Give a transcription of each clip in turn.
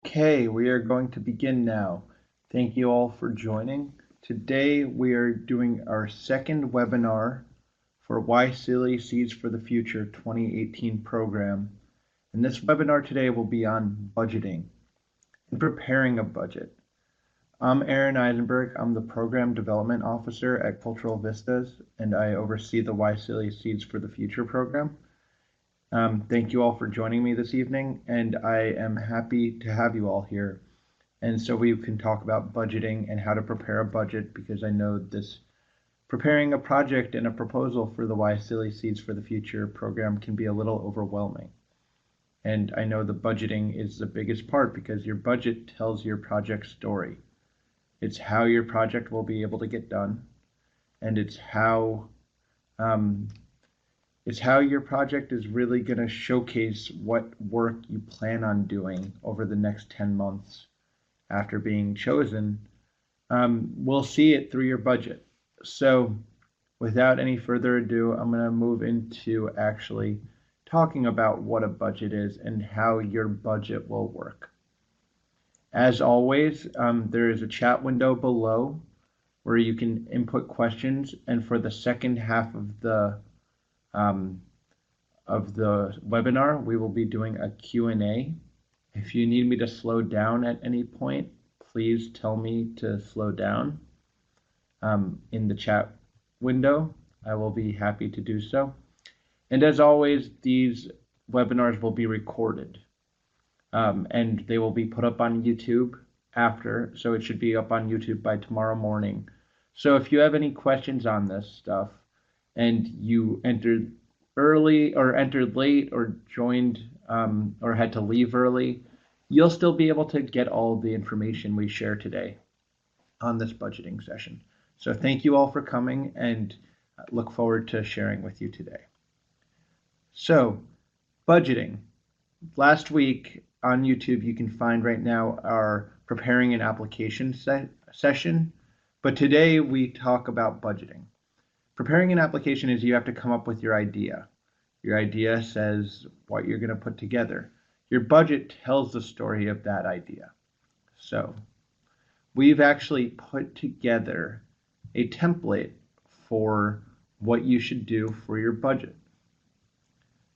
Okay, we are going to begin now. Thank you all for joining. Today we are doing our second webinar for YSEALI Seeds for the Future 2018 program. And this webinar today will be on budgeting and preparing a budget. I'm Aaron Eisenberg. I'm the Program Development Officer at Cultural Vistas, and I oversee the YSEALI Seeds for the Future program. Thank you all for joining me this evening, and I am happy to have you all here. And so we can talk about budgeting and how to prepare a budget, because I know this preparing a project and a proposal for the YSEALI Seeds for the Future program can be a little overwhelming. And I know the budgeting is the biggest part because your budget tells your project story. It's how your project will be able to get done, and it's how your project is really going to showcase what work you plan on doing over the next 10 months after being chosen. We'll see it through your budget. So without any further ado, I'm going to move into actually talking about what a budget is and how your budget will work. As always, there is a chat window below where you can input questions, and for the second half of the webinar, we will be doing a Q&A. If you need me to slow down at any point, please tell me to slow down in the chat window. I will be happy to do so. And as always, these webinars will be recorded and they will be put up on YouTube after, so it should be up on YouTube by tomorrow morning. So if you have any questions on this stuff and you entered early or entered late or joined or had to leave early, you'll still be able to get all of the information we share today on this budgeting session. So thank you all for coming, and look forward to sharing with you today. So budgeting. Last week on YouTube, you can find right now our preparing an application session, but today we talk about budgeting. Preparing an application is you have to come up with your idea. Your idea says what you're going to put together. Your budget tells the story of that idea. So we've actually put together a template for what you should do for your budget.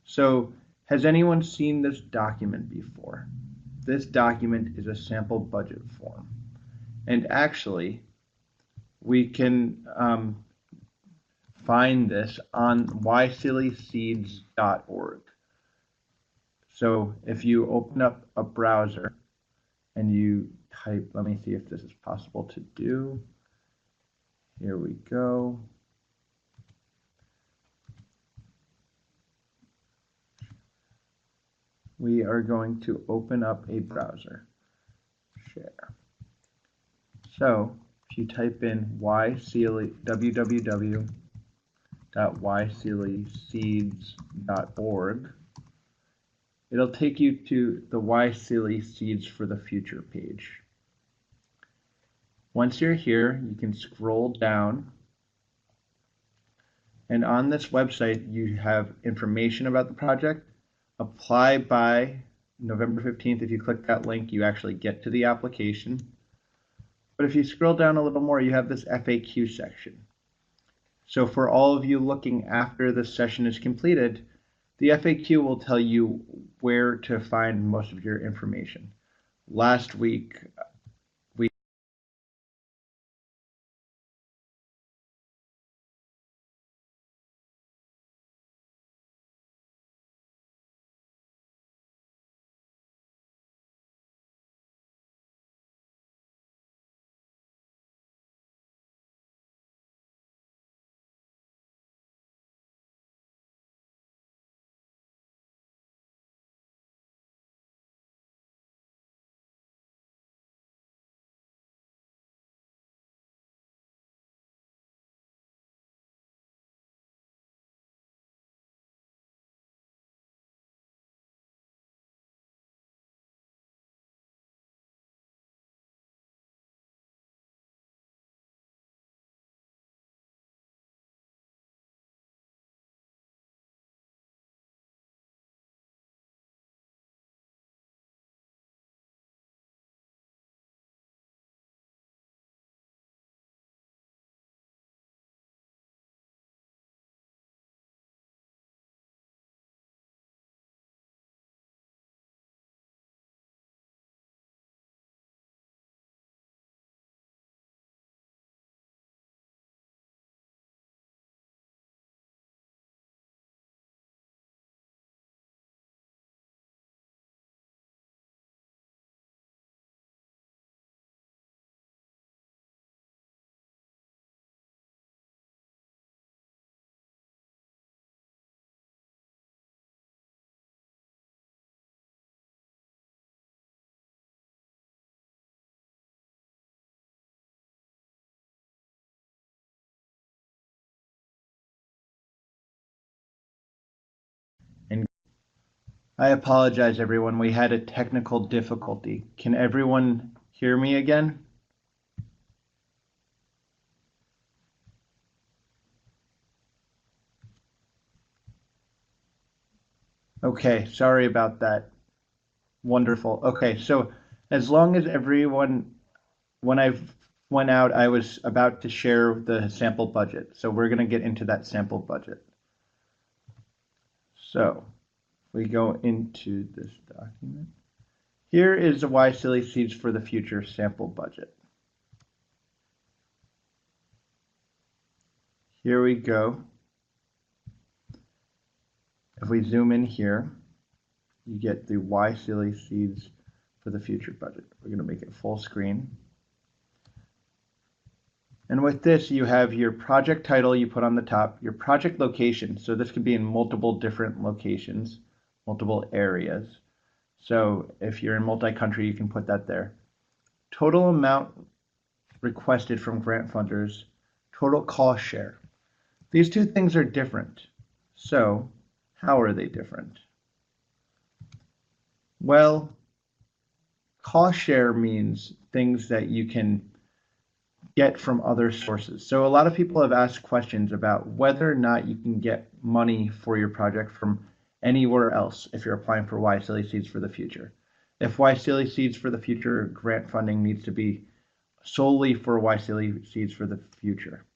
So has anyone seen this document before? This document is a sample budget form. And actually, we can find this on YSEALISeeds.org. So if you open up a browser and you type, let me see if this is possible to do. Here we go. We are going to open up a browser. Share. So if you type in www.YSEALISeeds.org, it'll take you to the YSEALI Seeds for the Future page. Once you're here, you can scroll down, and on this website you have information about the project. Apply by November 15th. If you click that link, you actually get to the application. But if you scroll down a little more, you have this FAQ section. So for all of you looking after this session is completed, the FAQ will tell you where to find most of your information. Last week, I apologize, everyone. We had a technical difficulty. Can everyone hear me again? Okay, sorry about that. Wonderful. Okay, so as long as everyone, when I went out, I was about to share the sample budget. So we're going to get into that sample budget. So we go into this document. Here is the YSEALI Seeds for the Future sample budget. Here we go. If we zoom in here, you get the YSEALI Seeds for the Future budget. We're going to make it full screen. And with this, you have your project title you put on the top, your project location. So this could be in multiple different locations, multiple areas. So if you're in multi-country, you can put that there. Total amount requested from grant funders, total cost share. These two things are different. So how are they different? Well, cost share means things that you can get from other sources. So a lot of people have asked questions about whether or not you can get money for your project from anywhere else if you're applying for YSEALI Seeds for the Future. If YSEALI Seeds for the Future grant funding needs to be solely for YSEALI Seeds for the Future.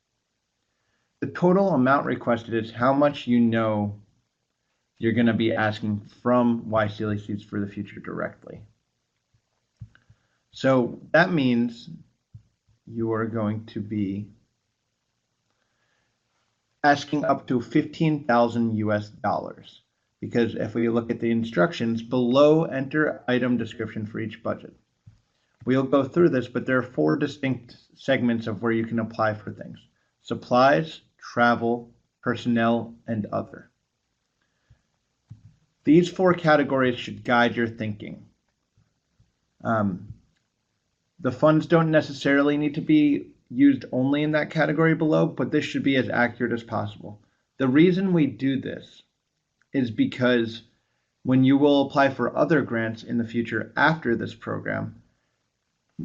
The total amount requested is how much you know you're going to be asking from YSEALI Seeds for the Future directly. So that means you are going to be asking up to 15,000 US dollars. Because if we look at the instructions below, enter item description for each budget. We'll go through this, but there are 4 distinct segments of where you can apply for things: supplies, travel, personnel, and other. These 4 categories should guide your thinking. The funds don't necessarily need to be used only in that category below, but this should be as accurate as possible. The reason we do this is because when you will apply for other grants in the future after this program,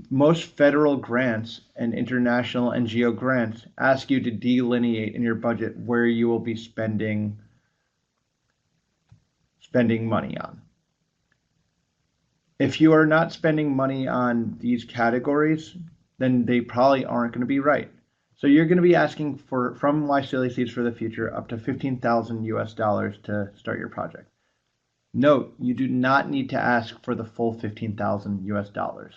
most federal grants and international NGO grants ask you to delineate in your budget where you will be spending money on. If you are not spending money on these categories, then they probably aren't going to be right. So you're going to be asking from YSEALI Seeds for the Future up to 15,000 US dollars to start your project. Note, you do not need to ask for the full 15,000 US dollars.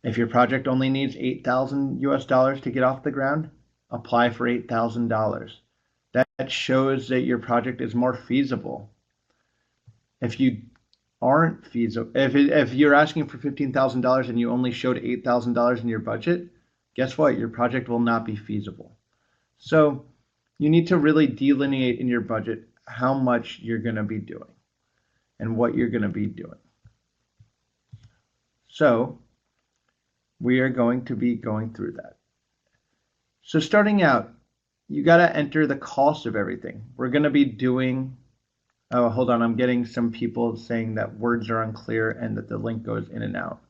If your project only needs 8,000 US dollars to get off the ground, apply for $8,000. That shows that your project is more feasible. If you aren't feasible, if you're asking for $15,000 and you only showed $8,000 in your budget, guess what? Your project will not be feasible. So you need to really delineate in your budget how much you're going to be doing and what you're going to be doing. So we are going to be going through that. So starting out, you got to enter the cost of everything. We're going to be doing, oh, hold on, I'm getting some people saying that words are unclear and that the link goes in and out.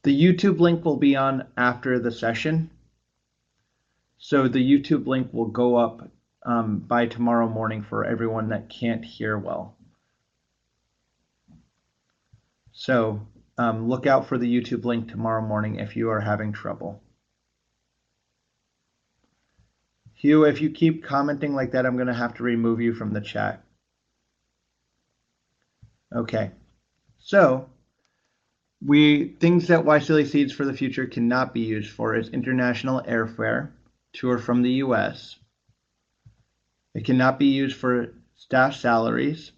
The YouTube link will be on after the session. So the YouTube link will go up by tomorrow morning for everyone that can't hear well. So look out for the YouTube link tomorrow morning if you are having trouble. Hugh, if you keep commenting like that, I'm going to have to remove you from the chat. Okay, so things that YSEALI Seeds for the Future cannot be used for is international airfare to or from the US. It cannot be used for staff salaries.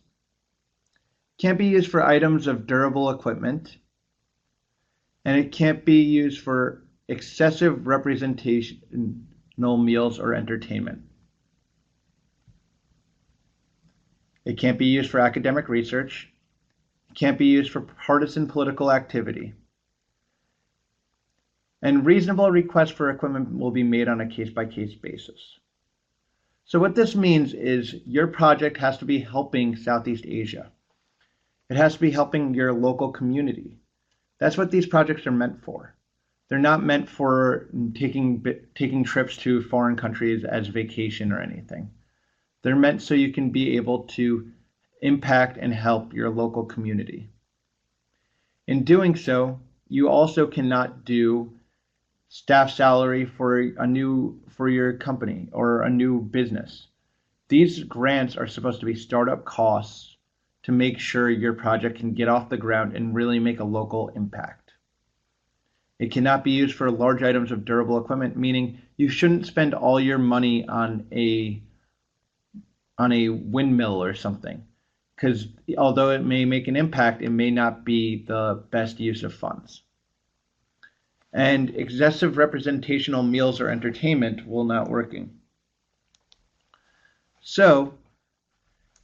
Can't be used for items of durable equipment. And it can't be used for excessive representational meals or entertainment. It can't be used for academic research. It can't be used for partisan political activity. And reasonable requests for equipment will be made on a case-by-case basis. So what this means is your project has to be helping Southeast Asia. It has to be helping your local community. That's what these projects are meant for. They're not meant for taking trips to foreign countries as vacation or anything. They're meant so you can be able to impact and help your local community. In doing so, you also cannot do staff salary for your company or a new business. These grants are supposed to be startup costs to make sure your project can get off the ground and really make a local impact. It cannot be used for large items of durable equipment, meaning you shouldn't spend all your money on a windmill or something, because although it may make an impact, it may not be the best use of funds. And excessive representational meals or entertainment will not working. So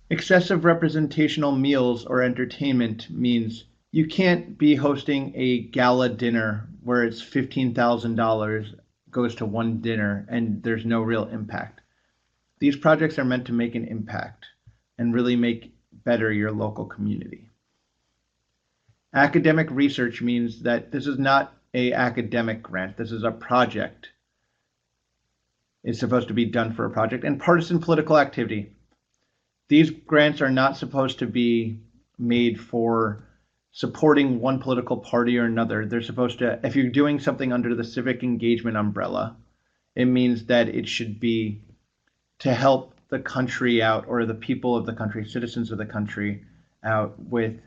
excessive representational meals or entertainment means you can't be hosting a gala dinner where it's $15,000 goes to one dinner and there's no real impact. These projects are meant to make an impact and really make better your local community. Academic research means that this is not an academic grant. This is a project. It's supposed to be done for a project. And partisan political activity. These grants are not supposed to be made for supporting one political party or another. They're supposed to, if you're doing something under the civic engagement umbrella, it means that it should be to help the country out, or the people of the country, citizens of the country out, with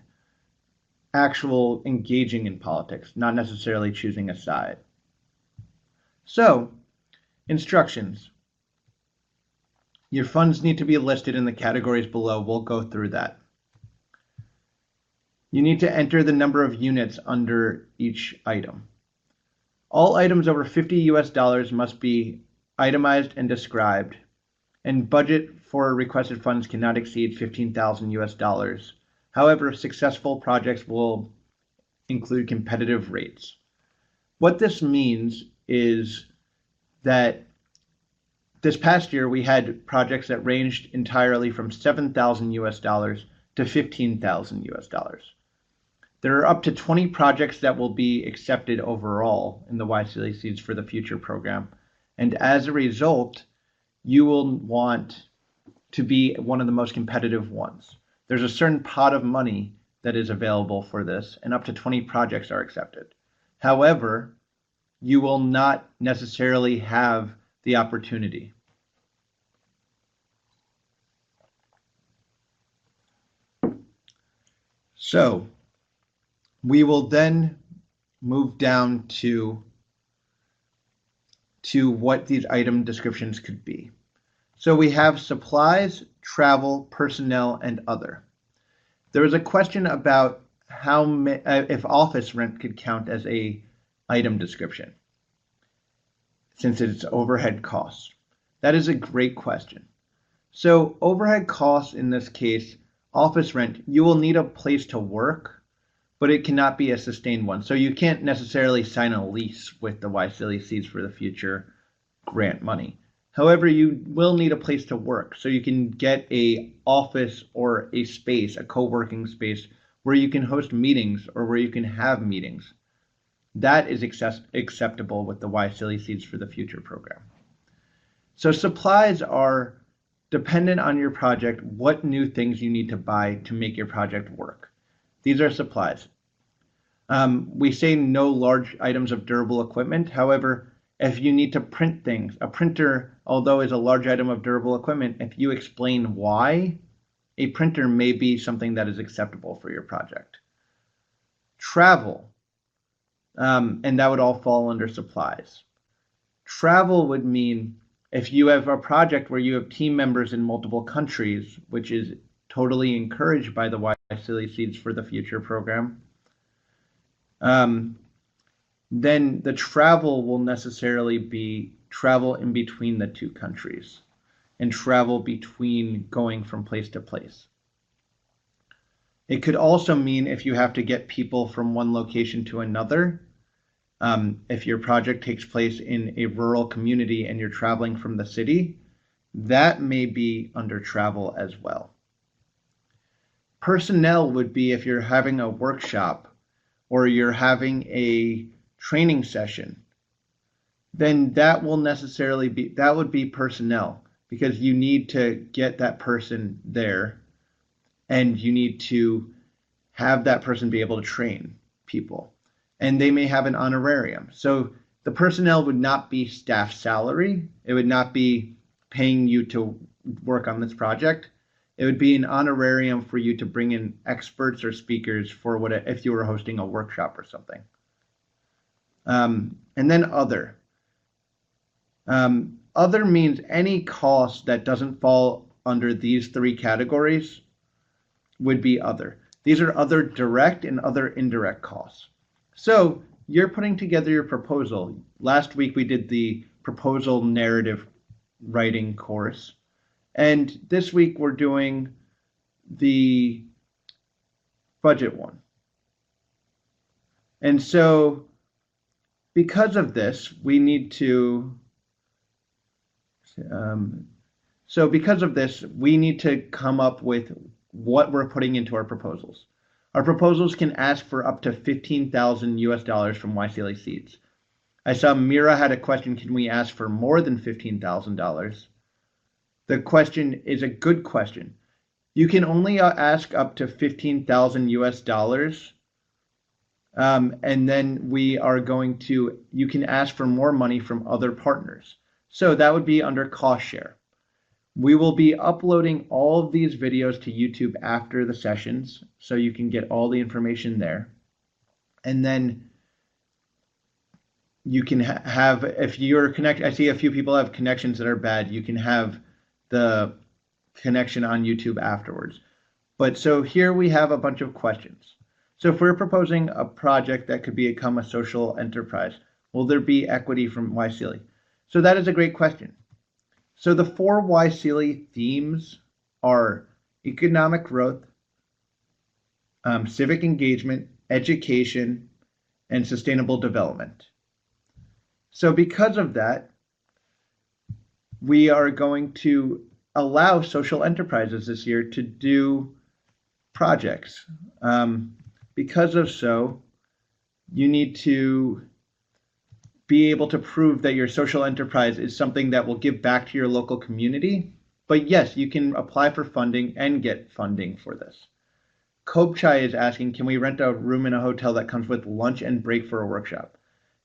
actual engaging in politics, not necessarily choosing a side. So, instructions. Your funds need to be listed in the categories below. We'll go through that. You need to enter the number of units under each item. All items over $50 US must be itemized and described, and budget for requested funds cannot exceed $15,000 US. However, successful projects will include competitive rates. What this means is that this past year we had projects that ranged entirely from $7,000 US to $15,000 US. There are up to 20 projects that will be accepted overall in the YSEALI Seeds for the Future program. And as a result, you will want to be one of the most competitive ones. There's a certain pot of money that is available for this, and up to 20 projects are accepted. However, you will not necessarily have the opportunity. So we will then move down to what these item descriptions could be. So we have supplies, travel, personnel, and other. There was a question about if office rent could count as a item description, since it's overhead costs. That is a great question. So overhead costs in this case, office rent, you will need a place to work, but it cannot be a sustained one. So you can't necessarily sign a lease with the YSEALI Seeds for the Future grant money. However, you will need a place to work. So you can get a office or a space, a co-working space, where you can host meetings or where you can have meetings. That is acceptable with the YSEALI Seeds for the Future program. So supplies are dependent on your project, what new things you need to buy to make your project work. These are supplies. We say no large items of durable equipment. However, if you need to print things, a printer, although is a large item of durable equipment, if you explain why, a printer may be something that is acceptable for your project. Travel, and that would all fall under supplies. Travel would mean if you have a project where you have team members in multiple countries, which is totally encouraged by the YSEALI Seeds for the Future program, then the travel will necessarily be travel in between the two countries and travel between going from place to place. It could also mean if you have to get people from one location to another, if your project takes place in a rural community and you're traveling from the city, That may be under travel as well. Personnel would be if you're having a workshop or you're having a training session, then that would be personnel, because you need to get that person there and you need to have that person be able to train people. And they may have an honorarium. So the personnel would not be staff salary. It would not be paying you to work on this project. It would be an honorarium for you to bring in experts or speakers for if you were hosting a workshop or something. And then other. Other means any cost that doesn't fall under these three categories would be other. These are other direct and other indirect costs. So you're putting together your proposal. Last week we did the proposal narrative writing course. And this week we're doing the budget one. And so because of this, we need to come up with what we're putting into our proposals. Our proposals can ask for up to $15,000 from YSEALI Seeds. I saw Mira had a question, can we ask for more than $15,000? The question is a good question. You can only ask up to $15,000, and then you can ask for more money from other partners. So that would be under cost share. We will be uploading all of these videos to YouTube after the sessions, so you can get all the information there. And then you can have, if you're connected, I see a few people have connections that are bad, you can have the connection on YouTube afterwards. But so here we have a bunch of questions. So if we're proposing a project that could become a social enterprise, will there be equity from YSEALI? So that is a great question. So the 4 YSEALI themes are economic growth, civic engagement, education, and sustainable development. So because of that, we are going to allow social enterprises this year to do projects. Because of so, you need to be able to prove that your social enterprise is something that will give back to your local community. But yes, you can apply for funding and get funding for this. Kobchai is asking, can we rent a room in a hotel that comes with lunch and break for a workshop?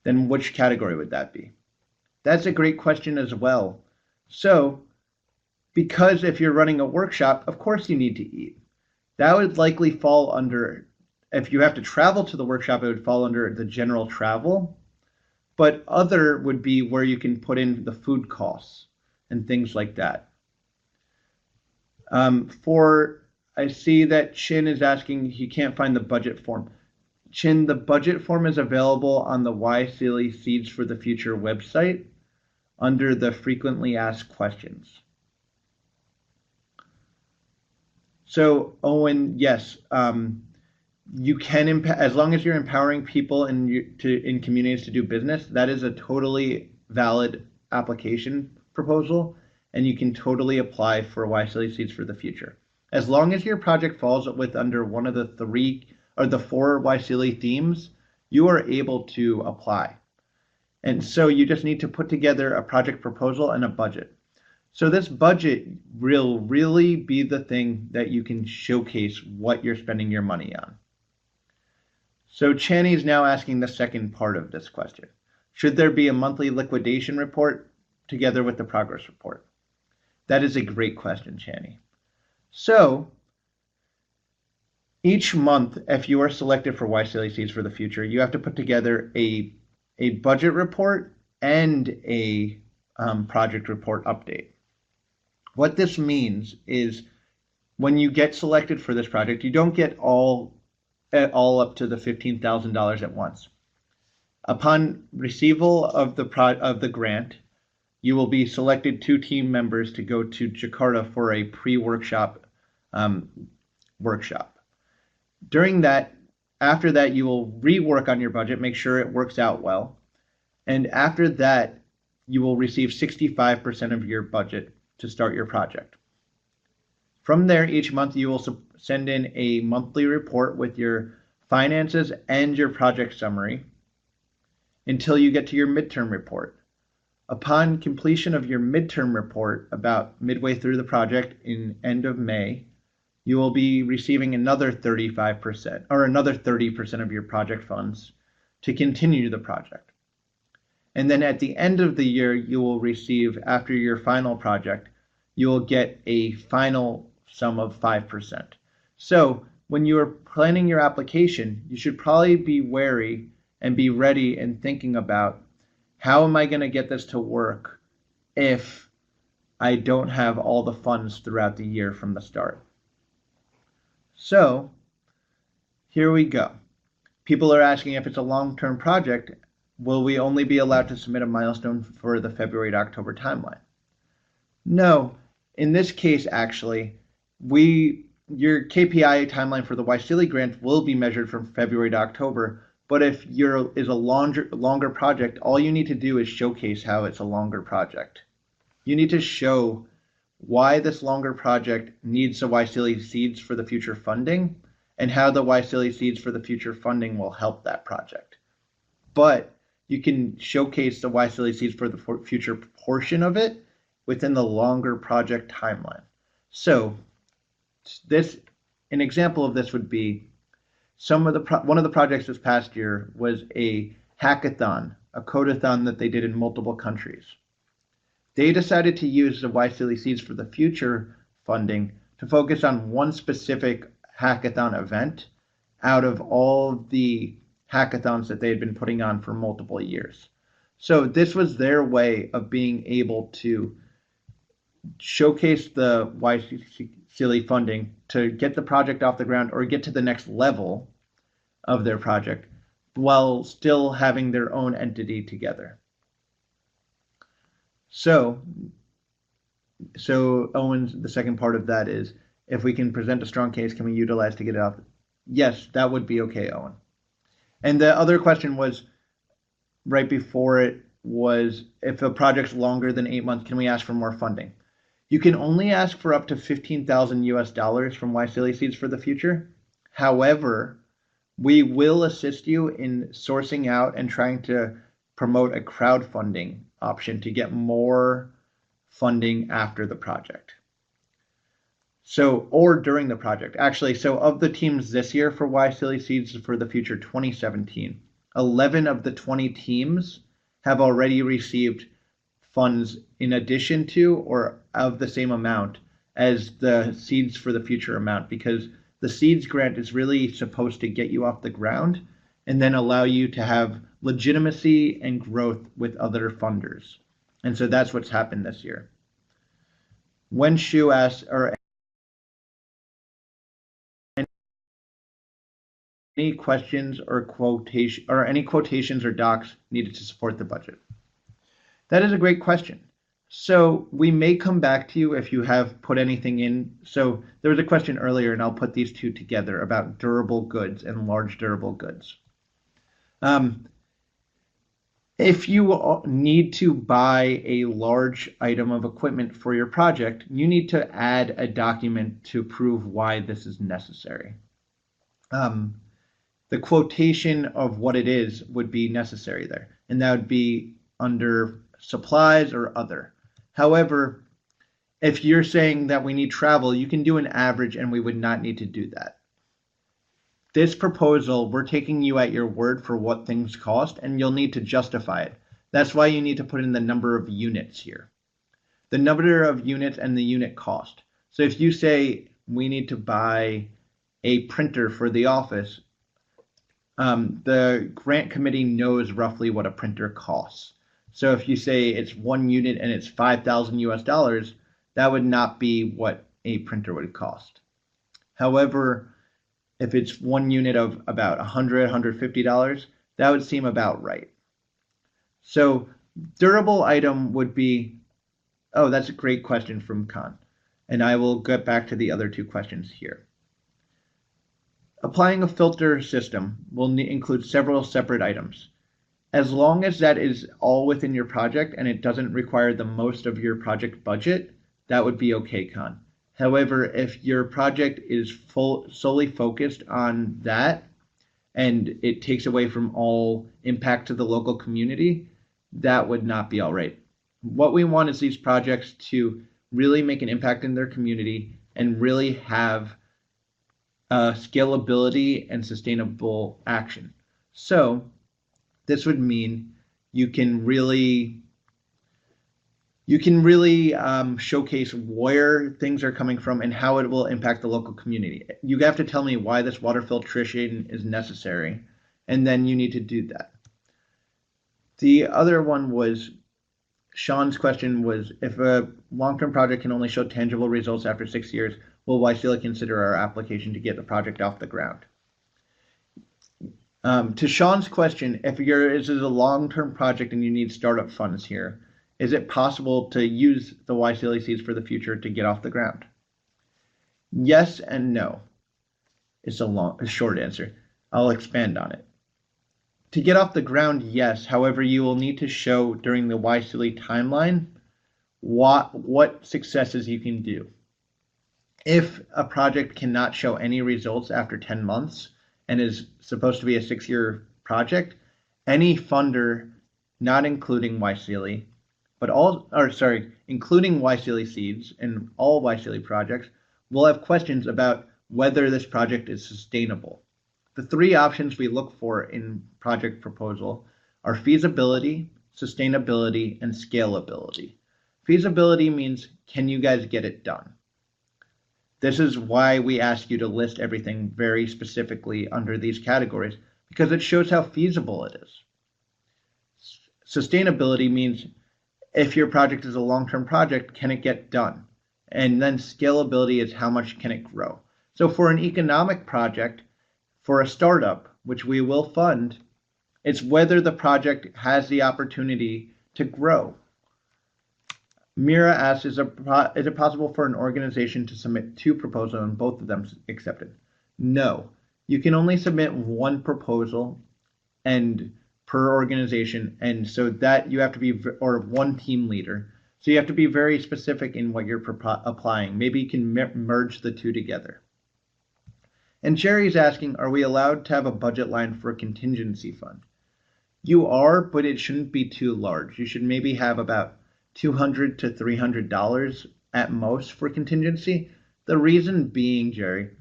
Then which category would that be? That's a great question as well. So, because if you're running a workshop, of course you need to eat. That would likely fall under, if you have to travel to the workshop, it would fall under the general travel. But other would be where you can put in the food costs and things like that. I see that Chin is asking, he can't find the budget form. Chin, the budget form is available on the YSEALI Seeds for the Future website under the frequently asked questions. So Owen, yes, you can as long as you're empowering people in communities to do business, that is a totally valid application proposal, and you can totally apply for YSEALI Seeds for the Future. As long as your project falls under one of the 3 or the 4 YSEALI themes, you are able to apply. And so you just need to put together a project proposal and a budget. So this budget will really be the thing that you can showcase what you're spending your money on. So Channy is now asking the second part of this question. Should there be a monthly liquidation report together with the progress report? That is a great question, Channy. So each month, if you are selected for YSEALI Seeds for the Future, you have to put together a budget report and a project report update. What this means is when you get selected for this project, you don't get all up to the $15,000 at once. Upon receival of the grant, you will be selected 2 team members to go to Jakarta for a pre-workshop workshop. After that, you will rework on your budget, make sure it works out well. And after that, you will receive 65% of your budget to start your project. From there, each month you will send in a monthly report with your finances and your project summary until you get to your midterm report. Upon completion of your midterm report, about midway through the project in end of May, you will be receiving another 35% or another 30% of your project funds to continue the project. And then at the end of the year, you will receive, after your final project, you will get a final sum of 5%. So when you are planning your application, you should probably be wary and be ready and thinking about, how am I going to get this to work if I don't have all the funds throughout the year from the start? So here we go. People are asking, if it's a long-term project, will we only be allowed to submit a milestone for the February to October timeline? No. In this case, actually, your KPI timeline for the YSEALI grant will be measured from February to October, but if is a longer project, all you need to do is showcase how it's a longer project. You need to show why this longer project needs the YSEALI Seeds for the future funding, and how the YSEALI Seeds for the future funding will help that project. But you can showcase the YSEALI Seeds for the future portion of it within the longer project timeline. So an example of this would be one of the projects this past year was a hackathon, a codeathon that they did in multiple countries. They decided to use the YSEALI Seeds for the future funding to focus on one specific hackathon event out of all the hackathons that they had been putting on for multiple years. So this was their way of being able to showcase the YSEALI funding to get the project off the ground or get to the next level of their project while still having their own entity together. So Owen's, the second part of that is, if we can present a strong case, can we utilize to get it out? Yes, that would be okay, Owen. And the other question was, right before it, was if a project's longer than 8 months, can we ask for more funding? You can only ask for up to $15,000 from YSEALI Seeds for the future. However, we will assist you in sourcing out and trying to promote a crowdfunding option to get more funding after the project. So, or during the project. Actually, so of the teams this year for YSEALI Seeds for the Future 2017, 11 of the 20 teams have already received funds in addition to or of the same amount as the Seeds for the Future amount, because the Seeds grant is really supposed to get you off the ground and then allow you to have legitimacy and growth with other funders. And so that's what's happened this year. When Shu asks, are any questions or any quotations or docs needed to support the budget? That is a great question. So we may come back to you if you have put anything in. So there was a question earlier, and I'll put these two together about durable goods and large durable goods. If you need to buy a large item of equipment for your project, you need to add a document to prove why this is necessary. The quotation of what it is would be necessary there, and that would be under supplies or other. However, if you're saying that we need travel, you can do an average and we would not need to do that. This proposal, we're taking you at your word for what things cost, and you'll need to justify it. That's why you need to put in the number of units here. The number of units and the unit cost. So if you say we need to buy a printer for the office, the grant committee knows roughly what a printer costs. So if you say it's 1 unit and it's $5,000 US, that would not be what a printer would cost. However, if it's 1 unit of about $100, $150, that would seem about right. So durable item would be, oh, that's a great question from Khan. And I will get back to the other two questions here. Applying a filter system will include several separate items. As long as that is all within your project and it doesn't require the most of your project budget, that would be okay, Con. However, if your project is solely focused on that and it takes away from all impact to the local community, that would not be all right. What we want is these projects to really make an impact in their community and really have scalability and sustainable action. So this would mean you can really showcase where things are coming from and how it will impact the local community. You have to tell me why this water filtration is necessary, and then you need to do that. The other one was, Sean's question was, if a long-term project can only show tangible results after 6 years, will YSEALI consider our application to get the project off the ground? To Sean's question, if this is a long-term project and you need startup funds here, is it possible to use the YSEALI Seeds for the future to get off the ground? Yes and no. It's a short answer. I'll expand on it. To get off the ground, yes. However, you will need to show during the YSEALI timeline what successes you can do. If a project cannot show any results after 10 months and is supposed to be a 6-year project, any funder, not including YSEALI, including YSEALI Seeds and all YSEALI projects, will have questions about whether this project is sustainable. The 3 options we look for in project proposal are feasibility, sustainability, and scalability. Feasibility means, can you guys get it done? This is why we ask you to list everything very specifically under these categories, because it shows how feasible it is. Sustainability means, if your project is a long-term project, can it get done? And then scalability is, how much can it grow? So for an economic project, for a startup, which we will fund, it's whether the project has the opportunity to grow. Mira asks, is it possible for an organization to submit 2 proposals and both of them accepted? No. You can only submit 1 proposal and per organization, and so that you have to be, or 1 team leader. So you have to be very specific in what you're applying. Maybe you can merge the 2 together. And Jerry's asking, are we allowed to have a budget line for a contingency fund? You are, but it shouldn't be too large. You should maybe have about $200 to $300 at most for contingency. The reason being, Jerry,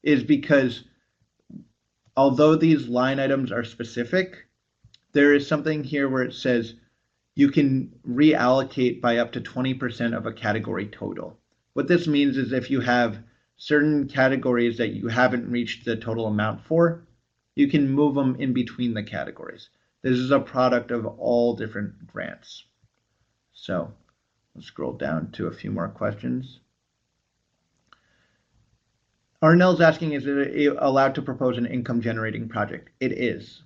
is because although these line items are specific, there is something here where it says you can reallocate by up to 20% of a category total. What this means is if you have certain categories that you haven't reached the total amount for, you can move them in between the categories. This is a product of all different grants. So let's scroll down to a few more questions. Arnell's asking, is it allowed to propose an income generating project? It is.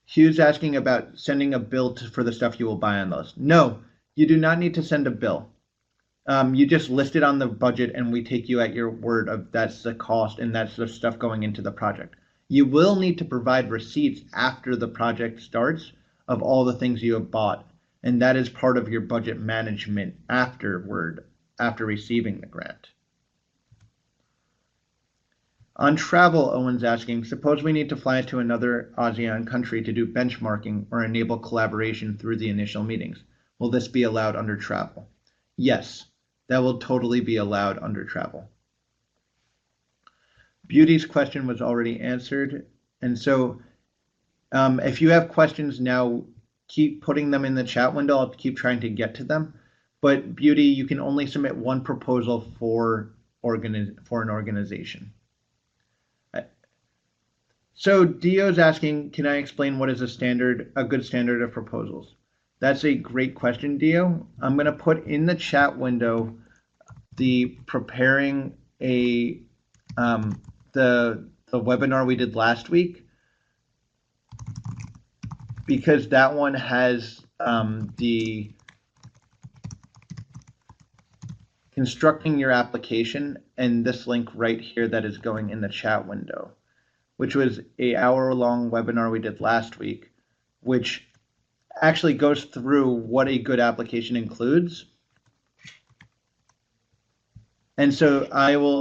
Hugh's asking about sending a bill for the stuff you will buy on those. No, you do not need to send a bill. You just list it on the budget and we take you at your word of that's the cost and that's the stuff going into the project. You will need to provide receipts after the project starts of all the things you have bought, and that is part of your budget management afterward, after receiving the grant. On travel, Owen's asking, suppose we need to fly to another ASEAN country to do benchmarking or enable collaboration through the initial meetings. Will this be allowed under travel? Yes, that will totally be allowed under travel. Beauty's question was already answered. And so if you have questions now, keep putting them in the chat window. I'll keep trying to get to them. But Beauty, you can only submit 1 proposal for an organization. So Dio's asking, can I explain what is a good standard of proposals? That's a great question, Dio. I'm going to put in the chat window the preparing the webinar we did last week, because that one has the constructing your application and this link right here that is going in the chat window, which was an hour-long webinar we did last week, which actually goes through what a good application includes. And so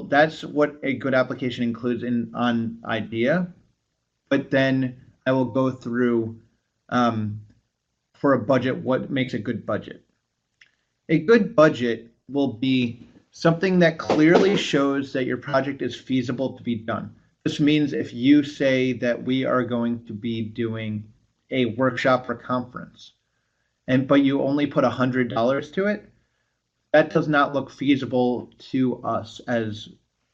that's what a good application includes on IDEA. But then I will go through for a budget, what makes a good budget. A good budget will be something that clearly shows that your project is feasible to be done. This means if you say that we are going to be doing a workshop or conference, but you only put $100 to it, that does not look feasible to us as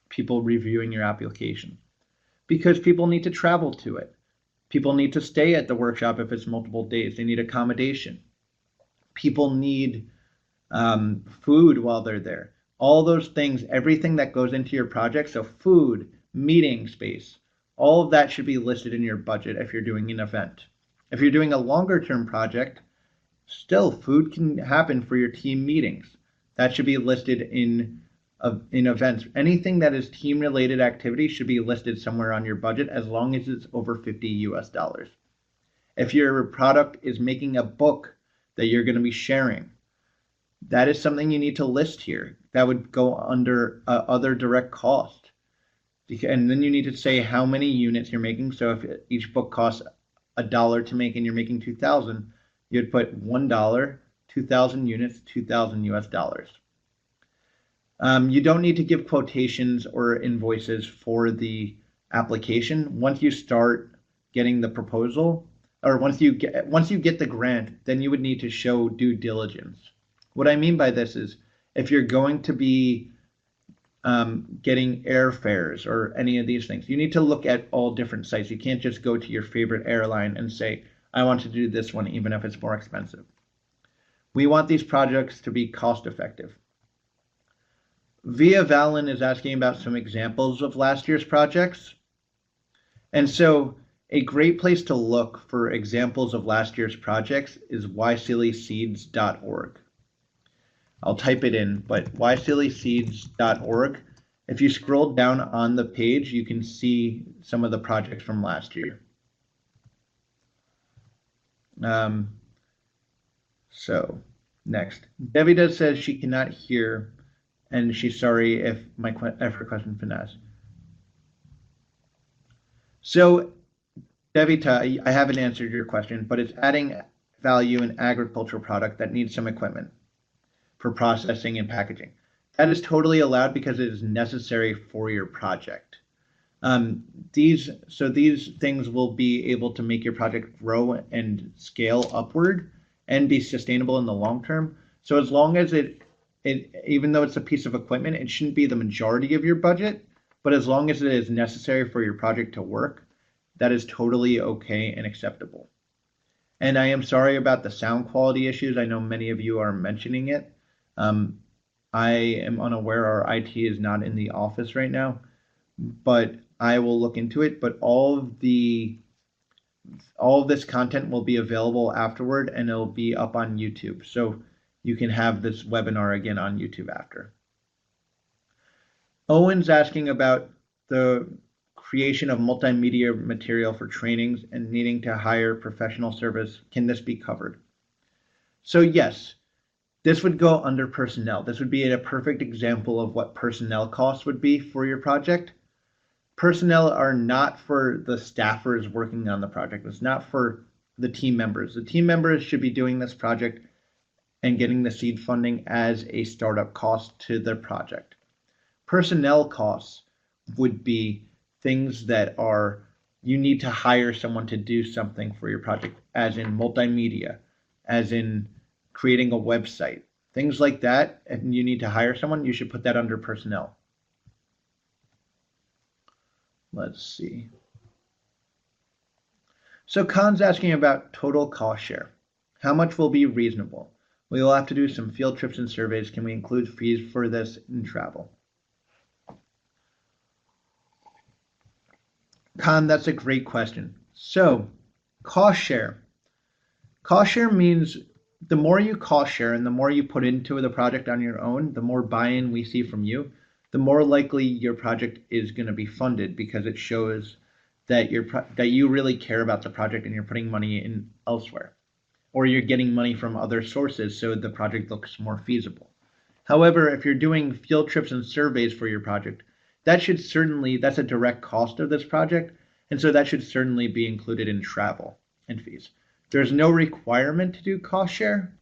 people reviewing your application, because people need to travel to it. People need to stay at the workshop if it's multiple days. They need accommodation. People need food while they're there. All those things, everything that goes into your project, so food, meeting space, all of that should be listed in your budget if you're doing an event. If you're doing a longer term project, still food can happen for your team meetings. That should be listed in events. Anything that is team related activity should be listed somewhere on your budget as long as it's over $50 US. If your product is making a book that you're going to be sharing, that is something you need to list here. That would go under other direct cost. And then you need to say how many units you're making. So if each book costs $1 to make and you're making 2,000, you'd put $1, 2,000 units, $2,000 US. You don't need to give quotations or invoices for the application. Once you start getting the proposal, or once you get the grant, then you would need to show due diligence. What I mean by this is if you're going to be getting airfares or any of these things, you need to look at all different sites. You can't just go to your favorite airline and say, I want to do this one, even if it's more expensive. We want these projects to be cost effective. Via Valen is asking about some examples of last year's projects. And so a great place to look for examples of last year's projects is YSEALISeeds.org. I'll type it in, but YSEALISeeds.org. If you scroll down on the page, you can see some of the projects from last year. So next, Devita says she cannot hear, and she's sorry if her question's been asked. So Devita, I haven't answered your question, but it's adding value in agricultural product that needs some equipment for processing and packaging. That is totally allowed because it is necessary for your project. These things will be able to make your project grow and scale upward and be sustainable in the long term. So as long as even though it's a piece of equipment, it shouldn't be the majority of your budget, but as long as it is necessary for your project to work, that is totally okay and acceptable. And I am sorry about the sound quality issues. I know many of you are mentioning it. I am unaware our IT is not in the office right now, but I will look into it. But all of this content will be available afterward, and it'll be up on YouTube. So you can have this webinar again on YouTube after. Owen's asking about the creation of multimedia material for trainings and needing to hire professional service. Can this be covered? So yes, this would go under personnel. This would be a perfect example of what personnel costs would be for your project. Personnel are not for the staffers working on the project. It's not for the team members. The team members should be doing this project and getting the seed funding as a startup cost to their project. Personnel costs would be things that you need to hire someone to do something for your project, as in multimedia, as in creating a website, things like that. If you need to hire someone, you should put that under personnel. Let's see. So Khan's asking about total cost share. How much will be reasonable? We will have to do some field trips and surveys. Can we include fees for this in travel? Khan, that's a great question. So cost share. Cost share means the more you cost share and the more you put into the project on your own, the more buy-in we see from you, the more likely your project is going to be funded, because it shows that you really care about the project and you're putting money in elsewhere. or you're getting money from other sources so the project looks more feasible. However, if you're doing field trips and surveys for your project, that's a direct cost of this project, and so that should certainly be included in travel and fees. There's no requirement to do cost share,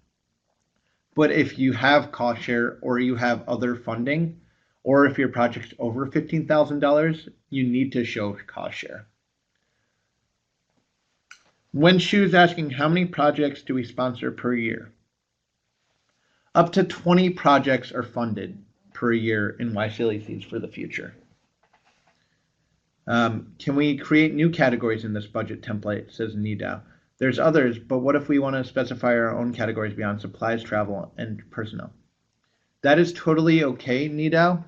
but if you have cost share or you have other funding, or if your project's over $15,000, you need to show cost share. When Shu's asking, how many projects do we sponsor per year? Up to 20 projects are funded per year in YSEALI Seeds for the future. Can we create new categories in this budget template, says Nidao. There's others, but what if we want to specify our own categories beyond supplies, travel, and personnel? That is totally okay, Nidao.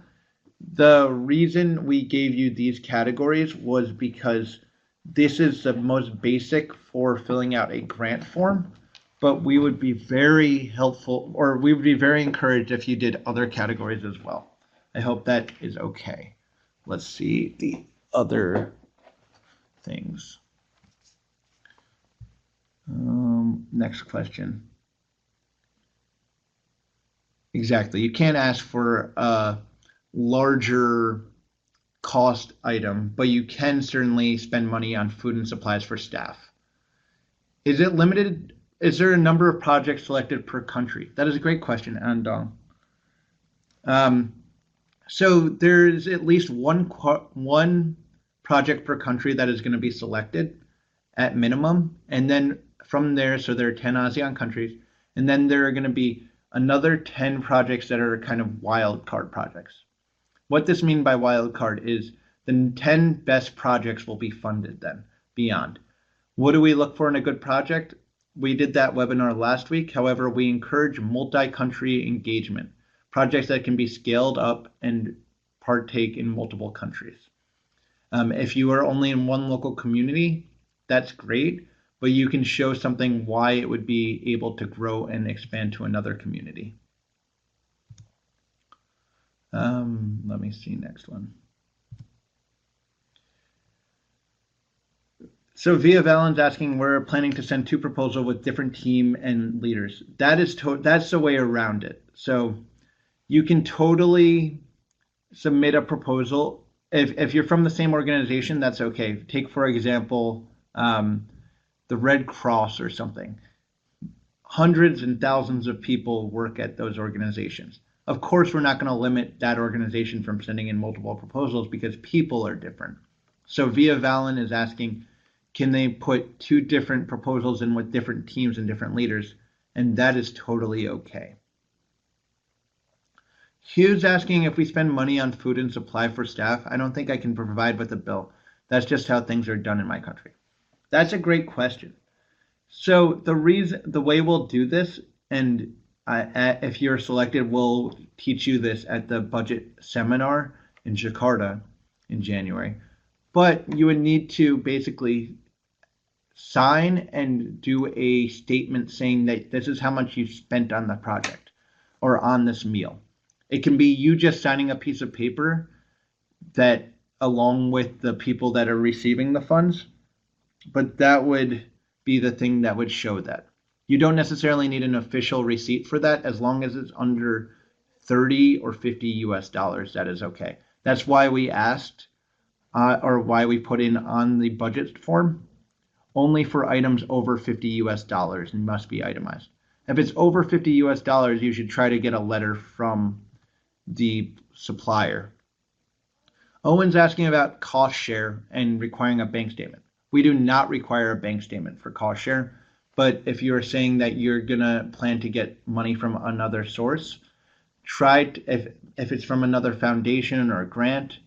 The reason we gave you these categories was because this is the most basic for filling out a grant form, but we would be very helpful, or we would be very encouraged if you did other categories as well. I hope that is okay. Let's see the other things. Next question. Exactly. You can't ask for a larger cost item, but you can certainly spend money on food and supplies for staff. Is it limited? Is there a number of projects selected per country? That is a great question, Andong. So there's at least one project per country that is going to be selected at minimum, and then from there, so there are 10 ASEAN countries, and then there are going to be another 10 projects that are kind of wild card projects. What this means by wild card is the 10 best projects will be funded then beyond. What do we look for in a good project? We did that webinar last week. However, we encourage multi-country engagement, projects that can be scaled up and partake in multiple countries. If you are only in one local community, that's great, but you can show something why it would be able to grow and expand to another community. Let me see next one. So Via Valen's asking, we're planning to send 2 proposals with different team and leaders. That's the way around it. So you can totally submit a proposal. If you're from the same organization, that's okay. Take, for example, the Red Cross or something. Hundreds and thousands of people work at those organizations. Of course, we're not going to limit that organization from sending in multiple proposals because people are different. So Via Valen is asking, can they put 2 different proposals in with different teams and different leaders? And that is totally okay. Hugh's asking if we spend money on food and supply for staff. I don't think I can provide with a bill. That's just how things are done in my country. That's a great question. So the way we'll do this, and if you're selected, we'll teach you this at the budget seminar in Jakarta in January. But you would need to basically sign and do a statement saying that this is how much you spent on the project or on this meal. It can be you just signing a piece of paper that along with the people that are receiving the funds, but that would be the thing that would show that. You don't necessarily need an official receipt for that. As long as it's under 30 or 50 US dollars, that is okay. That's why we asked or why we put in on the budget form, only for items over 50 US dollars and must be itemized. If it's over 50 US dollars, you should try to get a letter from the supplier. Owen's asking about cost share and requiring a bank statement. We do not require a bank statement for cost share, but if you're saying that you're gonna plan to get money from another source, if it's from another foundation or a grant,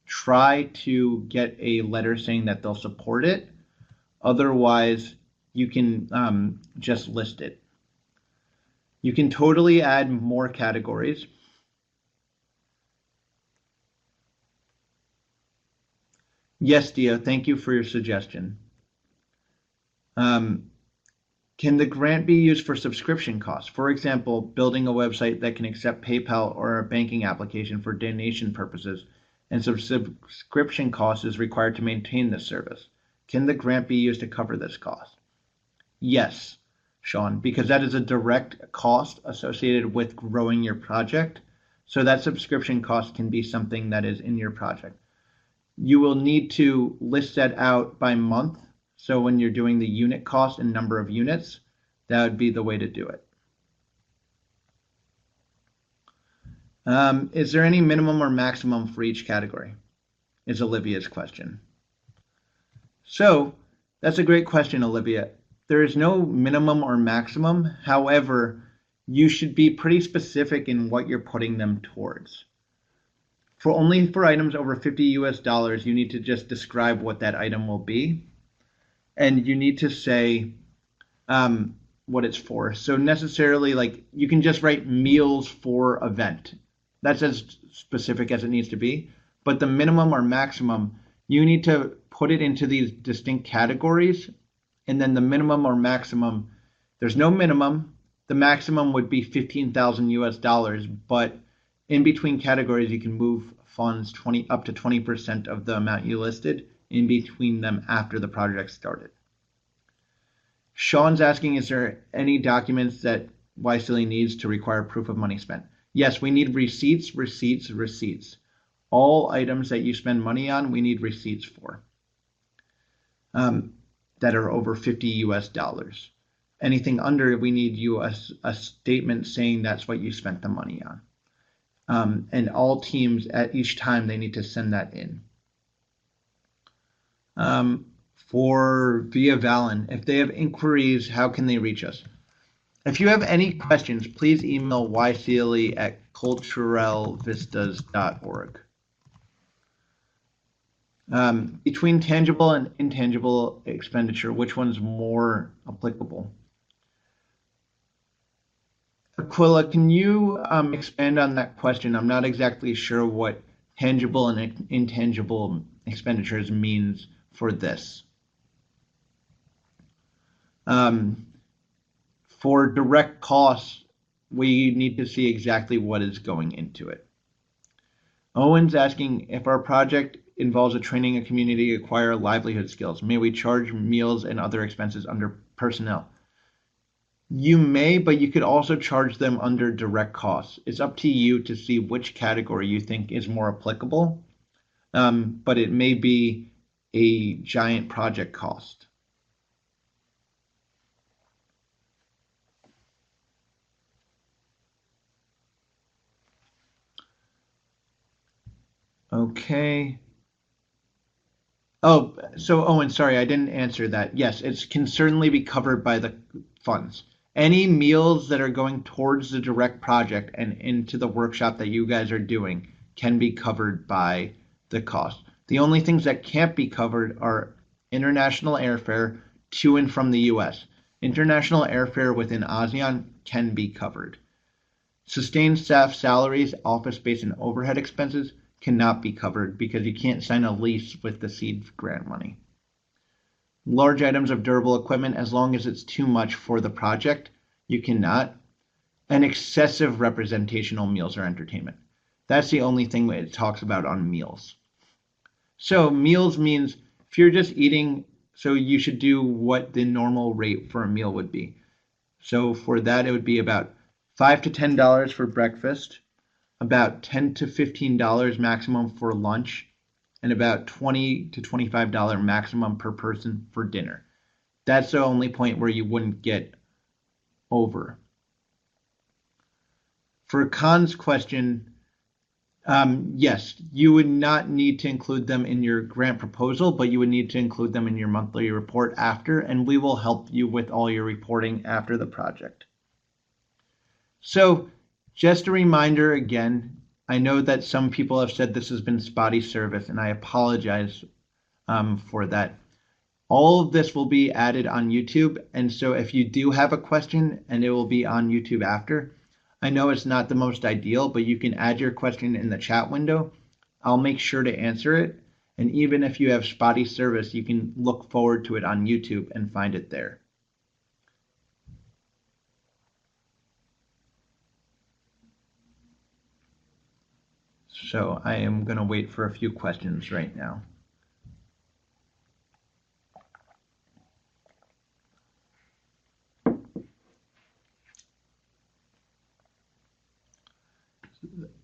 try to get a letter saying that they'll support it. Otherwise, you can just list it. You can totally add more categories. Yes, Dia, thank you for your suggestion. Can the grant be used for subscription costs? For example, building a website that can accept PayPal or a banking application for donation purposes, and some subscription cost is required to maintain this service. Can the grant be used to cover this cost? Yes. Sean, because that is a direct cost associated with growing your project. So that subscription cost can be something that is in your project. You will need to list that out by month. So when you're doing the unit cost and number of units, that would be the way to do it. Is there any minimum or maximum for each category? Is Olivia's question. So that's a great question, Olivia. There is no minimum or maximum. However, you should be pretty specific in what you're putting them towards. Only for items over 50 US dollars, you need to just describe what that item will be. And you need to say what it's for. So necessarily, like, you can just write meals for event. That's as specific as it needs to be. But the minimum or maximum, you need to put it into these distinct categories. And then the minimum or maximum, there's no minimum. The maximum would be 15,000 US dollars, but in between categories, you can move funds up to 20% of the amount you listed in between them after the project started. Sean's asking, is there any documents that YSEALI needs to require proof of money spent? Yes, we need receipts, receipts, receipts. All items that you spend money on, we need receipts for that are over 50 US dollars. Anything under, we need you a statement saying that's what you spent the money on. And all teams at each time, they need to send that in. For Via Valen, if they have inquiries, how can they reach us? If you have any questions, please email yseali@culturalvistas.org. Between tangible and intangible expenditure, which one's more applicable? Aquila, can you expand on that question? I'm not exactly sure what tangible and intangible expenditures means for this. For direct costs, we need to see exactly what is going into it. Owen's asking, if our project involves a training a community to acquire livelihood skills, may we charge meals and other expenses under personnel? You may, but you could also charge them under direct costs. It's up to you to see which category you think is more applicable, but it may be a giant project cost. Okay. Oh, so Owen, sorry, I didn't answer that. Yes, it can certainly be covered by the funds. Any meals that are going towards the direct project and into the workshop that you guys are doing can be covered by the cost. The only things that can't be covered are international airfare to and from the US. International airfare within ASEAN can be covered. Sustained staff salaries, office space, and overhead expenses cannot be covered because you can't sign a lease with the seed grant money. Large items of durable equipment, as long as it's too much for the project, you cannot. And excessive representational meals or entertainment. That's the only thing that it talks about on meals. So meals means if you're just eating, so you should do what the normal rate for a meal would be. So for that, it would be about $5 to $10 for breakfast, about $10 to $15 maximum for lunch, and about $20 to $25 maximum per person for dinner. That's the only point where you wouldn't get over. For Khan's question, yes, you would not need to include them in your grant proposal, but you would need to include them in your monthly report after, and we will help you with all your reporting after the project. So just a reminder again, I know that some people have said this has been spotty service, and I apologize for that. All of this will be added on YouTube, and so if you do have a question, and it will be on YouTube after, I know it's not the most ideal, but you can add your question in the chat window. I'll make sure to answer it, and even if you have spotty service, you can look forward to it on YouTube and find it there. So I am going to wait for a few questions right now.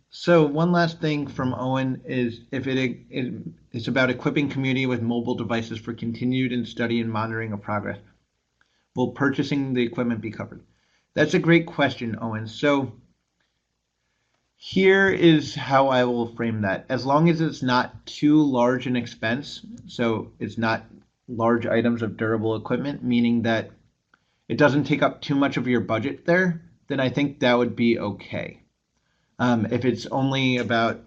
So one last thing from Owen is if it's about equipping community with mobile devices for continued and study and monitoring of progress. Will purchasing the equipment be covered? That's a great question, Owen. So here is how I will frame that. As long as it's not too large an expense, so it's not large items of durable equipment, meaning that it doesn't take up too much of your budget there, then I think that would be okay. If it's only about,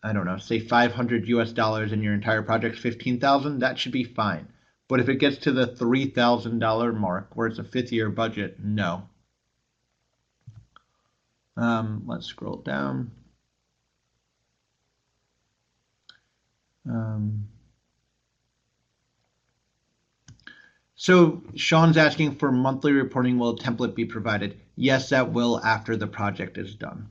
I don't know, say 500 US dollars and your entire project's 15,000, that should be fine. But if it gets to the $3,000 mark, where it's a fifth year budget, no. Let's scroll down. So Sean's asking for monthly reporting. Will a template be provided? Yes, that will after the project is done.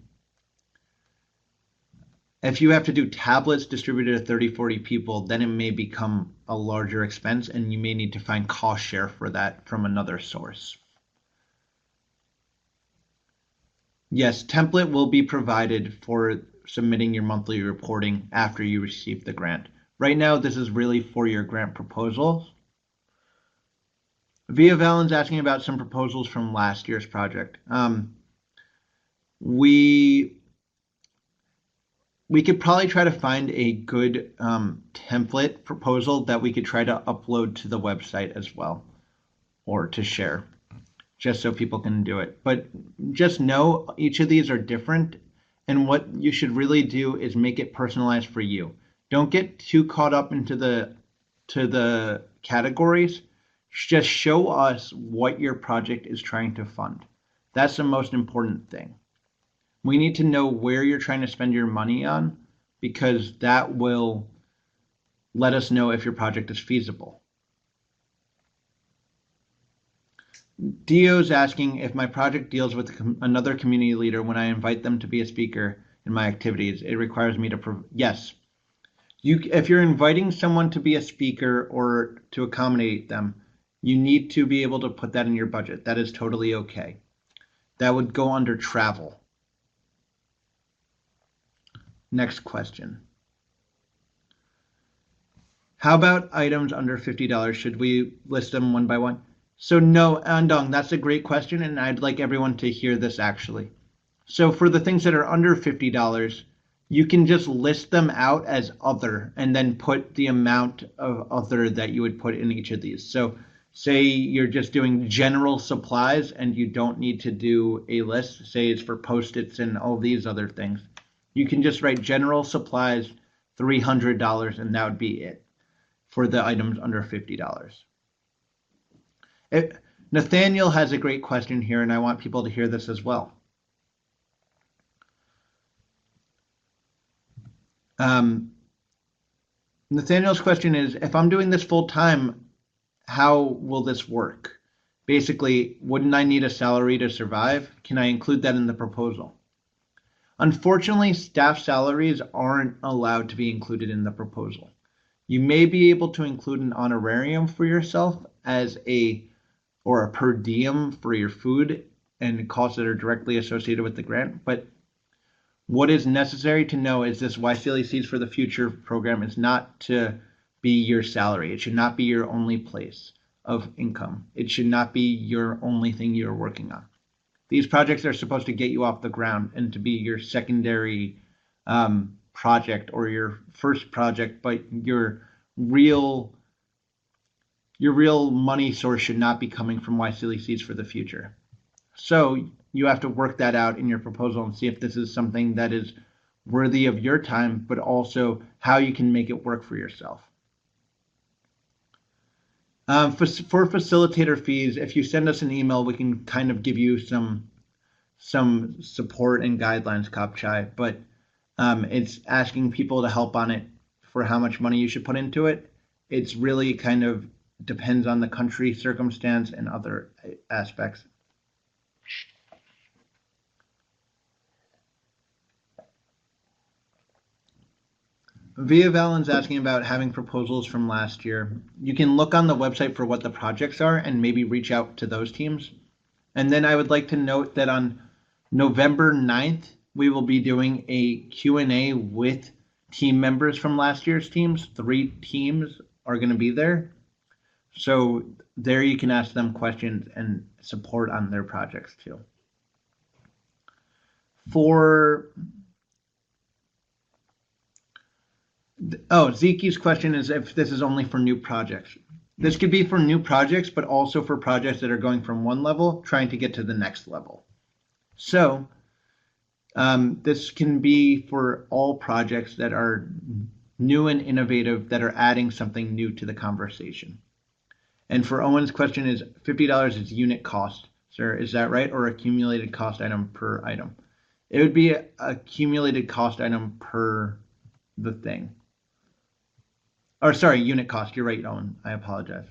If you have to do tablets distributed to 30, 40 people, then it may become a larger expense and you may need to find cost share for that from another source. Yes, template will be provided for submitting your monthly reporting after you receive the grant. Right now, this is really for your grant proposals. Via Valen's asking about some proposals from last year's project. We could probably try to find a good template proposal that we could try to upload to the website as well, or to share, just so people can do it. But just know each of these are different, and what you should really do is make it personalized for you. Don't get too caught up into the categories. Just show us what your project is trying to fund. That's the most important thing. We need to know where you're trying to spend your money on, because that will let us know if your project is feasible. Dio's asking if my project deals with another community leader when I invite them to be a speaker in my activities. It requires me to yes. If you're inviting someone to be a speaker or to accommodate them, you need to be able to put that in your budget. That is totally okay. That would go under travel. Next question. How about items under $50? Should we list them one by one? So no, Andong, that's a great question, and I'd like everyone to hear this actually. So for the things that are under $50, you can just list them out as other and then put the amount of other that you would put in each of these. So say you're just doing general supplies and you don't need to do a list, say it's for Post-its and all these other things. You can just write general supplies, $300, and that would be it for the items under $50. Nathaniel has a great question here, and I want people to hear this as well. Nathaniel's question is, if I'm doing this full time, how will this work? Basically, wouldn't I need a salary to survive? Can I include that in the proposal? Unfortunately, staff salaries aren't allowed to be included in the proposal. You may be able to include an honorarium for yourself or a per diem for your food and costs that are directly associated with the grant. But what is necessary to know is this YSEALI Seeds for the Future program is not to be your salary. It should not be your only place of income. It should not be your only thing you're working on. These projects are supposed to get you off the ground and to be your secondary project or your first project, but your real money source should not be coming from YSEALI Seeds for the Future. So you have to work that out in your proposal and see if this is something that is worthy of your time, but also how you can make it work for yourself. For facilitator fees, if you send us an email, we can kind of give you some support and guidelines, Kapchai, but it's asking people to help on it for how much money you should put into it. It's really kind of depends on the country circumstance and other aspects. Via Valen's asking about having proposals from last year. You can look on the website for what the projects are and maybe reach out to those teams. And then I would like to note that on November 9th, we will be doing a Q&A with team members from last year's teams. 3 teams are going to be there. So there you can ask them questions and support on their projects too. Zeki's question is if this is only for new projects. This could be for new projects, but also for projects that are going from one level, trying to get to the next level. So this can be for all projects that are new and innovative, that are adding something new to the conversation. And for Owen's question is $50 is unit cost. Sir, is that right? Or accumulated cost item per item? It would be accumulated cost item per the thing. Or sorry, unit cost. You're right, Owen. I apologize.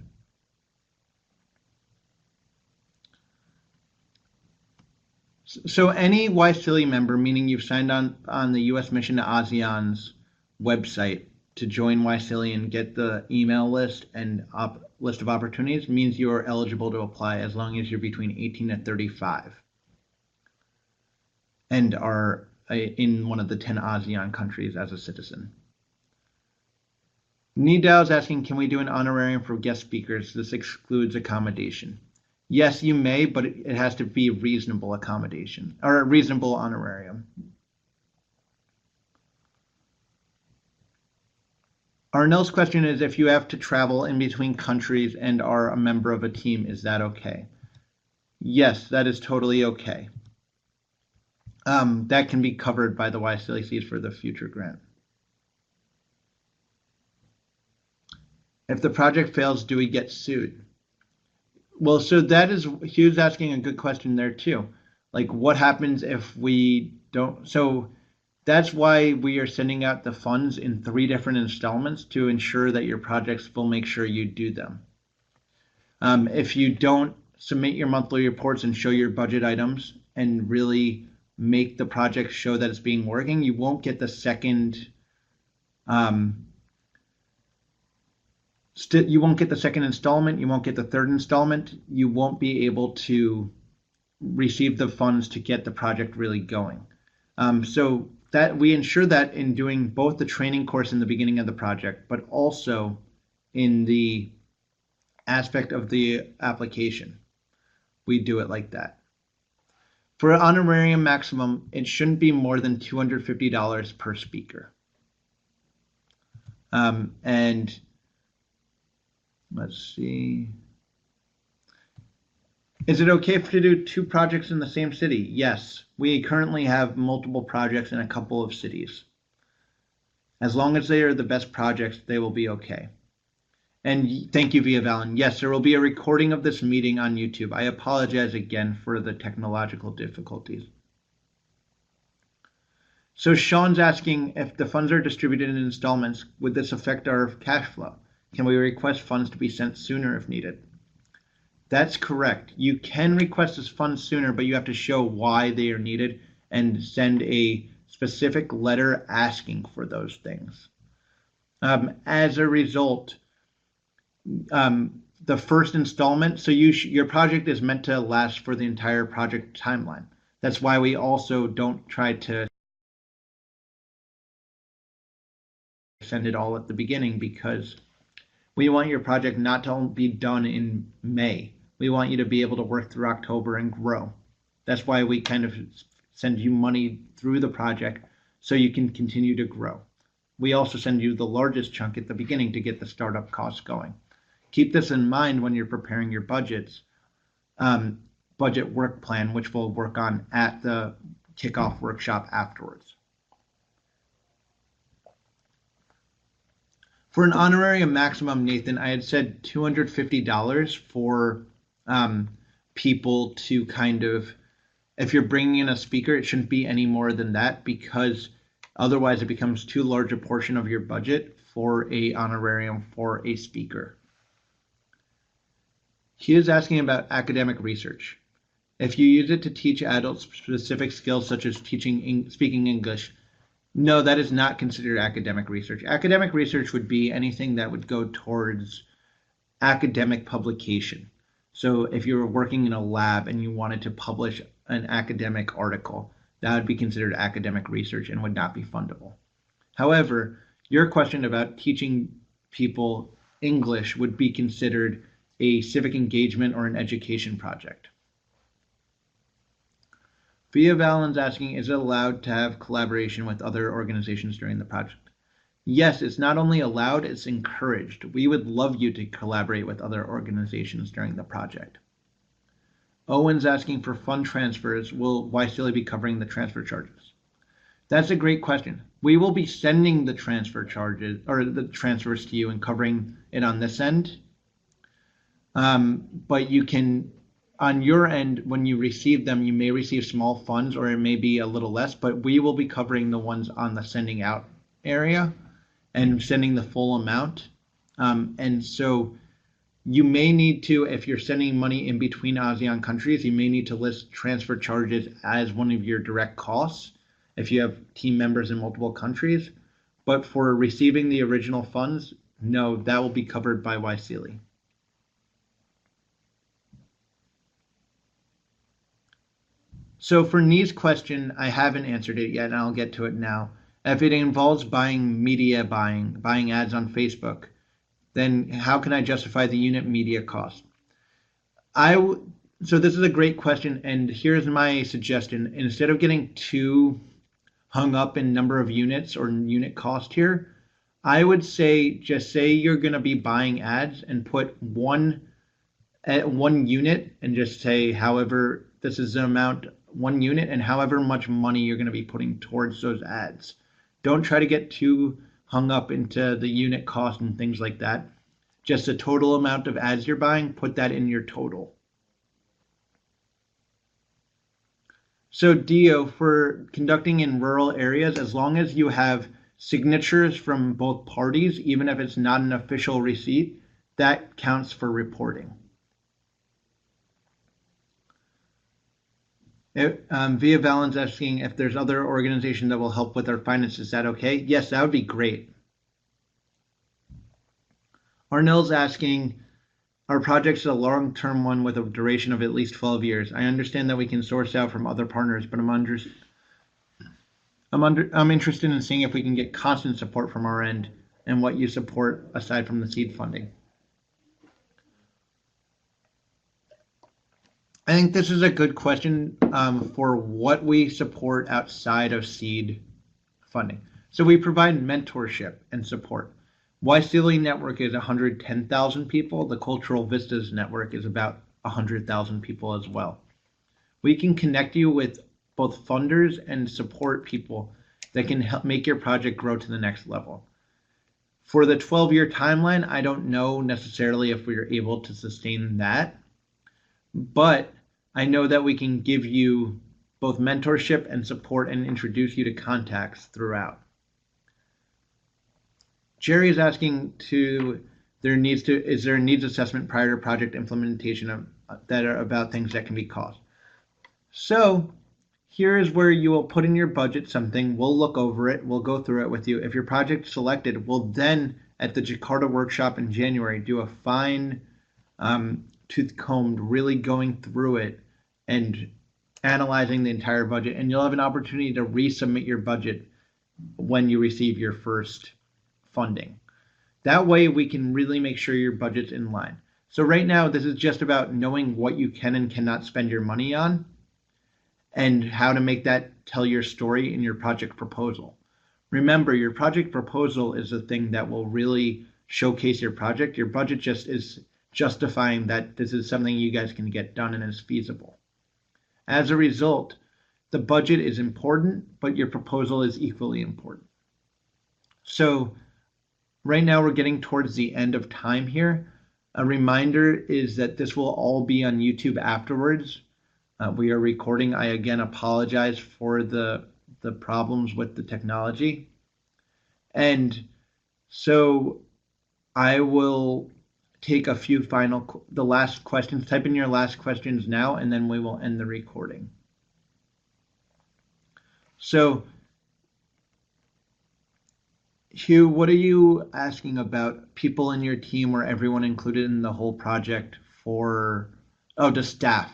So any YSEALI member, meaning you've signed on the U.S. Mission to ASEAN's website to join YSEALI and get the email list and list of opportunities, means you are eligible to apply as long as you're between 18 and 35 and are in one of the 10 ASEAN countries as a citizen. Nidao is asking, can we do an honorarium for guest speakers? This excludes accommodation. Yes, you may, but it has to be reasonable accommodation or a reasonable honorarium. Arnell's question is, if you have to travel in between countries and are a member of a team, is that okay? Yes, that is totally okay. That can be covered by the YSEALI Seeds for the future grant. If the project fails, do we get sued? Well, so that is, Hugh's asking a good question there too. Like, what happens if we don't? So that's why we are sending out the funds in 3 different installments to ensure that your projects will make sure you do them. If you don't submit your monthly reports and show your budget items and really make the project show that it's being working, you won't get the second you won't get the second installment, you won't get the third installment, you won't be able to receive the funds to get the project really going. So that we ensure that in doing both the training course in the beginning of the project, but also in the aspect of the application, we do it like that. For an honorarium maximum, it shouldn't be more than $250 per speaker. And let's see. Is it okay to do 2 projects in the same city? Yes. We currently have multiple projects in a couple of cities. As long as they are the best projects, they will be okay. And thank you, Via Valen. Yes, there will be a recording of this meeting on YouTube. I apologize again for the technological difficulties. So Sean's asking, if the funds are distributed in installments, would this affect our cash flow? Can we request funds to be sent sooner if needed? That's correct. You can request this funds sooner, but you have to show why they are needed and send a specific letter asking for those things. As a result, the first installment, so your project is meant to last for the entire project timeline. That's why we also don't try to send it all at the beginning, because we want your project not to be done in May. We want you to be able to work through October and grow. That's why we kind of send you money through the project so you can continue to grow. We also send you the largest chunk at the beginning to get the startup costs going. Keep this in mind when you're preparing your budgets, budget work plan, which we'll work on at the kickoff workshop afterwards. For an honorarium maximum, Nathan, I had said $250 for people to kind of, if you're bringing in a speaker, it shouldn't be any more than that, because otherwise it becomes too large a portion of your budget for a honorarium for a speaker. He is asking about academic research. If you use it to teach adults specific skills such as speaking English, no, that is not considered academic research. Academic research would be anything that would go towards academic publication. So if you were working in a lab and you wanted to publish an academic article, that would be considered academic research and would not be fundable. However, your question about teaching people English would be considered a civic engagement or an education project. Via Valen's asking, is it allowed to have collaboration with other organizations during the project? Yes, it's not only allowed, it's encouraged. We would love you to collaborate with other organizations during the project. Owen's asking for fund transfers. Will YSEALI be covering the transfer charges? That's a great question. We will be sending the transfer charges or the transfers to you and covering it on this end. But you can, on your end, when you receive them, you may receive small funds or it may be a little less, but we will be covering the ones on the sending out area and sending the full amount. And so you may need to, if you're sending money in between ASEAN countries, you may need to list transfer charges as one of your direct costs if you have team members in multiple countries. But for receiving the original funds, no, that will be covered by YSEALI. So for Nee's question, I haven't answered it yet, and I'll get to it now. If it involves buying media buying ads on Facebook, then how can I justify the unit media cost? So this is a great question, and here's my suggestion. Instead of getting too hung up in number of units or unit cost here, I would say just say you're going to be buying ads and put one unit and just say however this is the amount, 1 unit, and however much money you're going to be putting towards those ads. Don't try to get too hung up into the unit cost and things like that. Just the total amount of ads you're buying, put that in your total. So Dio, for conducting in rural areas, as long as you have signatures from both parties, even if it's not an official receipt, that counts for reporting. Via Valens asking if there's other organizations that will help with our finances. Is that okay? Yes, that would be great. Arnell's asking, our project's a long-term one with a duration of at least 12 years. I understand that we can source out from other partners, but I'm interested in seeing if we can get constant support from our end and what you support aside from the seed funding. I think this is a good question for what we support outside of seed funding. So we provide mentorship and support. YSEALI Network is 110,000 people. The Cultural Vistas Network is about 100,000 people as well. We can connect you with both funders and support people that can help make your project grow to the next level. For the 12-year timeline, I don't know necessarily if we're able to sustain that, but I know that we can give you both mentorship and support and introduce you to contacts throughout. Jerry is asking is there a needs assessment prior to project implementation that are about things that can be cost? So here is where you will put in your budget something. We'll look over it. We'll go through it with you. If your project is selected, we'll then at the Jakarta workshop in January do a fine tooth combed, really going through it and analyzing the entire budget. And you'll have an opportunity to resubmit your budget when you receive your first funding. That way we can really make sure your budget's in line. So right now, this is just about knowing what you can and cannot spend your money on and how to make that tell your story in your project proposal. Remember, your project proposal is the thing that will really showcase your project. Your budget just is justifying that this is something you guys can get done and is feasible. As a result, the budget is important, but your proposal is equally important. So right now we're getting towards the end of time here. A reminder is that this will all be on YouTube afterwards. We are recording. I again apologize for the problems with the technology. And so I will take a few the last questions. Type in your last questions now, and then we will end the recording. So Hugh, what are you asking about people in your team or everyone included in the whole project to staff?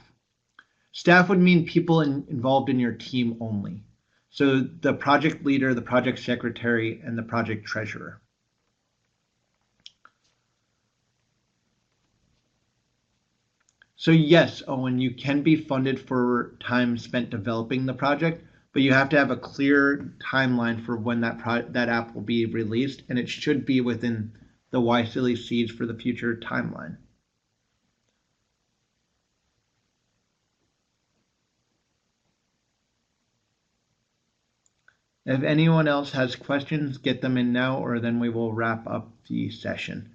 Staff would mean people involved in your team only. So the project leader, the project secretary, and the project treasurer. So yes, Owen, you can be funded for time spent developing the project, but you have to have a clear timeline for when that app will be released, and it should be within the YSEALI Seeds for the Future timeline. If anyone else has questions, get them in now, or then we will wrap up the session.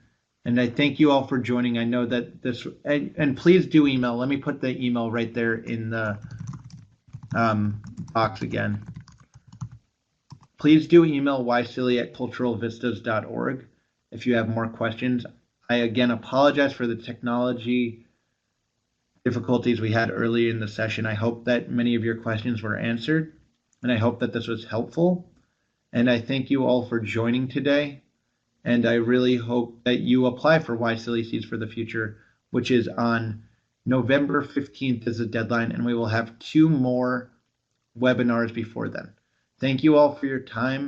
And I thank you all for joining. I know that this, and please do email. Let me put the email right there in the box again. Please do email yseali@culturalvistas.org if you have more questions. I again apologize for the technology difficulties we had earlier in the session. I hope that many of your questions were answered, and I hope that this was helpful. And I thank you all for joining today. And I really hope that you apply for YSEALI Seeds for the Future, which is on November 15th is the deadline, and we will have 2 more webinars before then. Thank you all for your time.